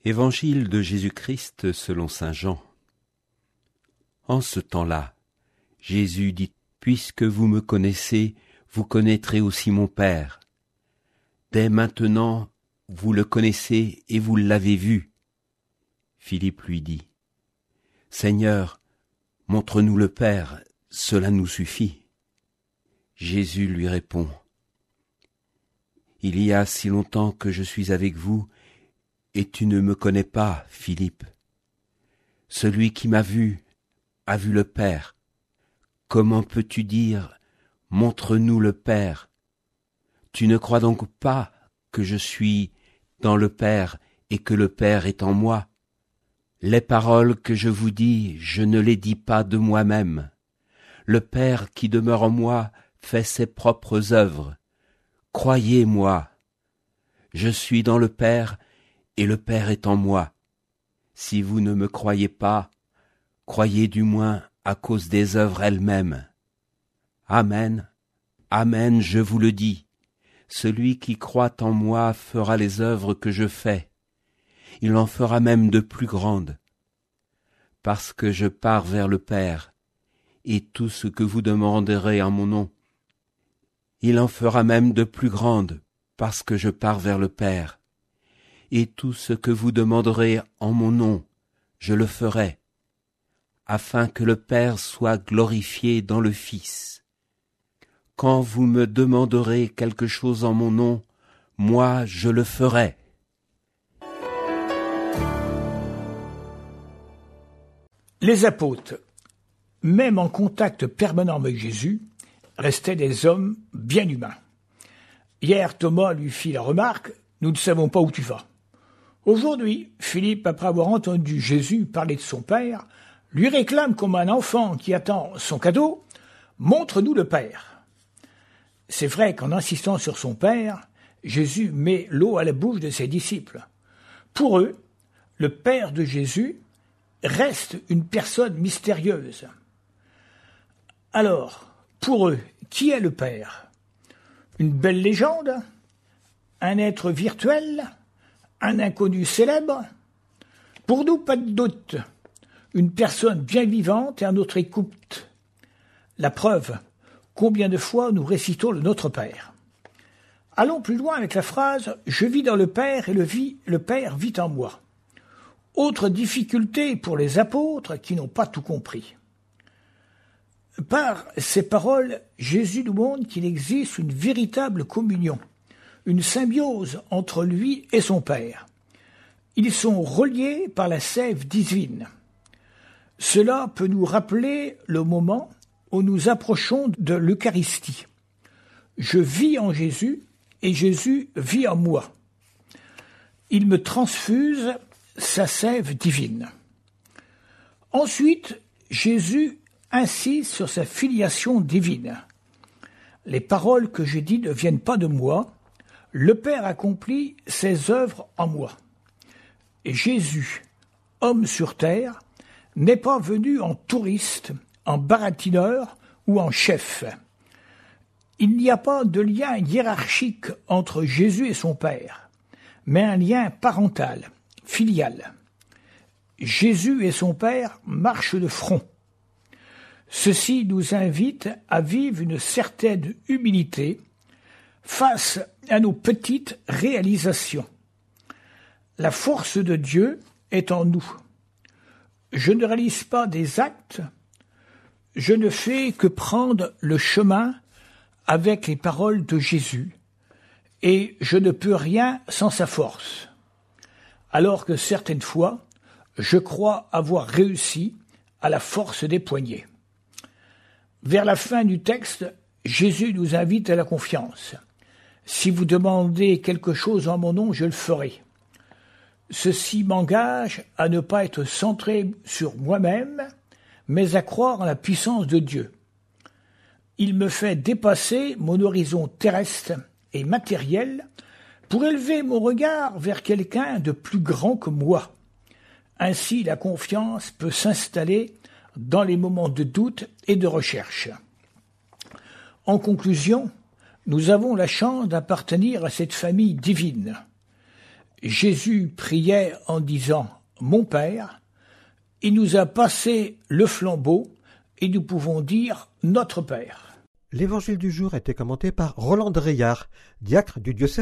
Évangile de Jésus-Christ selon saint Jean. En ce temps-là, Jésus dit : « Puisque vous me connaissez, vous connaîtrez aussi mon Père. Dès maintenant, vous le connaissez et vous l'avez vu. » Philippe lui dit : « Seigneur, montre-nous le Père, cela nous suffit. » Jésus lui répond : « Il y a si longtemps que je suis avec vous, et tu ne me connais pas, Philippe. Celui qui m'a vu a vu le Père. Comment peux-tu dire : montre-nous le Père ? Tu ne crois donc pas que je suis dans le Père et que le Père est en moi ? Les paroles que je vous dis, je ne les dis pas de moi-même. Le Père qui demeure en moi fait ses propres œuvres. Croyez-moi, je suis dans le Père et le Père est en moi. Si vous ne me croyez pas, croyez du moins à cause des œuvres elles-mêmes. Amen, amen, je vous le dis, celui qui croit en moi fera les œuvres que je fais. Il en fera même de plus grandes, parce que je pars vers le Père, et tout ce que vous demanderez en mon nom, il en fera même de plus grandes, parce que je pars vers le Père. Et tout ce que vous demanderez en mon nom, je le ferai, afin que le Père soit glorifié dans le Fils. Quand vous me demanderez quelque chose en mon nom, moi je le ferai. » Les apôtres, même en contact permanent avec Jésus, restaient des hommes bien humains. Hier, Thomas lui fit la remarque : « Nous ne savons pas où tu vas. » Aujourd'hui, Philippe, après avoir entendu Jésus parler de son Père, lui réclame comme un enfant qui attend son cadeau : « Montre-nous le Père. » C'est vrai qu'en insistant sur son Père, Jésus met l'eau à la bouche de ses disciples. Pour eux, le Père de Jésus reste une personne mystérieuse. Alors, pour eux, qui est le Père ? Une belle légende ? Un être virtuel ? Un inconnu célèbre ? Pour nous, pas de doute. Une personne bien vivante et à notre écoute. La preuve, combien de fois nous récitons le Notre Père. Allons plus loin avec la phrase « Je vis dans le Père et le Père vit en moi ». Autre difficulté pour les apôtres qui n'ont pas tout compris. Par ces paroles, Jésus nous montre qu'il existe une véritable communion, une symbiose entre lui et son Père. Ils sont reliés par la sève divine. Cela peut nous rappeler le moment où nous approchons de l'Eucharistie. Je vis en Jésus et Jésus vit en moi. Il me transfuse sa sève divine. Ensuite, Jésus insiste sur sa filiation divine. Les paroles que je dis ne viennent pas de moi. Le Père accomplit ses œuvres en moi. Et Jésus, homme sur terre, n'est pas venu en touriste, en baratineur ou en chef. Il n'y a pas de lien hiérarchique entre Jésus et son Père, mais un lien parental, filial. Jésus et son Père marchent de front. Ceci nous invite à vivre une certaine humilité face à nos petites réalisations. La force de Dieu est en nous. Je ne réalise pas des actes, je ne fais que prendre le chemin avec les paroles de Jésus, et je ne peux rien sans sa force. Alors que certaines fois, je crois avoir réussi à la force des poignets. Vers la fin du texte, Jésus nous invite à la confiance. « Si vous demandez quelque chose en mon nom, je le ferai. » Ceci m'engage à ne pas être centré sur moi-même, mais à croire en la puissance de Dieu. Il me fait dépasser mon horizon terrestre et matériel pour élever mon regard vers quelqu'un de plus grand que moi. Ainsi, la confiance peut s'installer dans les moments de doute et de recherche. En conclusion, nous avons la chance d'appartenir à cette famille divine. Jésus priait en disant « Mon Père », il nous a passé le flambeau et nous pouvons dire « Notre Père ». L'évangile du jour a été commenté par Roland Dreillard, diacre du diocèse